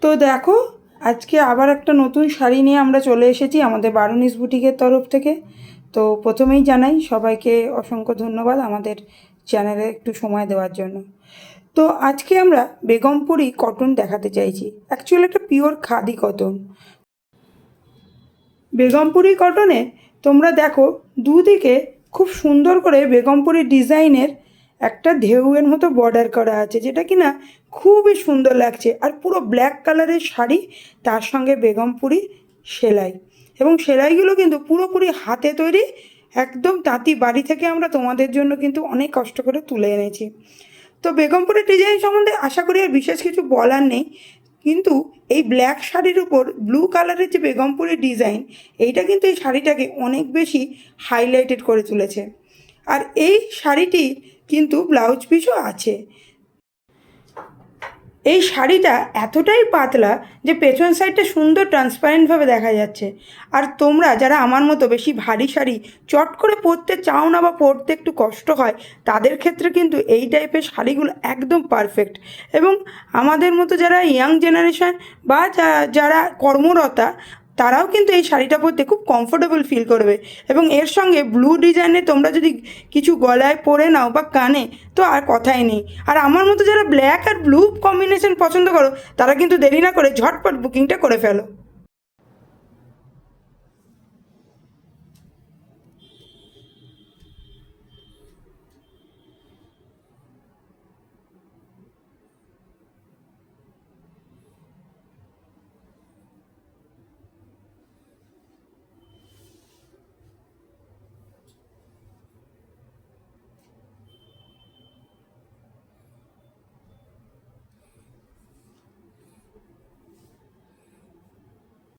তো দেখো, আজকে আবার একটা নতুন শাড়ি নিয়ে আমরা চলে এসেছি আমাদের বারুনিস বুটিকের তরফ থেকে। তো প্রথমেই জানাই সবাইকে অসংখ্য ধন্যবাদ আমাদের চ্যানেলে একটু সময় দেওয়ার জন্য। তো আজকে আমরা বেগমপুরি কটন দেখাতে চাইছি। অ্যাকচুয়ালি একটা পিওর খাদি কটন। বেগমপুরি কটনে তোমরা দেখো দুদিকে খুব সুন্দর করে বেগমপুরি ডিজাইনের একটা ঢেউয়ের মতো বর্ডার করা আছে, যেটা কিনা খুবই সুন্দর লাগছে। আর পুরো ব্ল্যাক কালারের শাড়ি, তার সঙ্গে বেগমপুরি সেলাই, এবং সেলাইগুলো কিন্তু পুরোপুরি হাতে তৈরি, একদম তাঁতি বাড়ি থেকে আমরা তোমাদের জন্য কিন্তু অনেক কষ্ট করে তুলে এনেছি। তো বেগমপুরি ডিজাইন সম্বন্ধে আশা করি আর বিশেষ কিছু বলার নেই, কিন্তু এই ব্ল্যাক শাড়ির উপর ব্লু কালারের যে বেগমপুরি ডিজাইন, এইটা কিন্তু এই শাড়িটাকে অনেক বেশি হাইলাইটেড করে তুলেছে। আর এই শাড়িটি কিন্তু ব্লাউজ পিসও আছে। এই শাড়িটা এতটাই পাতলা যে পেছন সাইডটা সুন্দর ট্রান্সপারেন্টভাবে দেখা যাচ্ছে। আর তোমরা যারা আমার মতো বেশি ভারী শাড়ি চট করে পরতে চাও না বা পরতে একটু কষ্ট হয়, তাদের ক্ষেত্রে কিন্তু এই টাইপের শাড়িগুলো একদম পারফেক্ট। এবং আমাদের মতো যারা ইয়াং জেনারেশন বা যারা কর্মরতা, তারাও কিন্তু এই শাড়িটা পরতে খুব কমফোর্টেবল ফিল করবে। এবং এর সঙ্গে ব্লু ডিজাইনে তোমরা যদি কিছু গলায় পরে নাও বা কানে, তো আর কথাই নেই। আর আমার মতো যারা ব্ল্যাক আর ব্লু কম্বিনেশন পছন্দ করো, তারা কিন্তু দেরি না করে ঝটপট বুকিংটা করে ফেলো।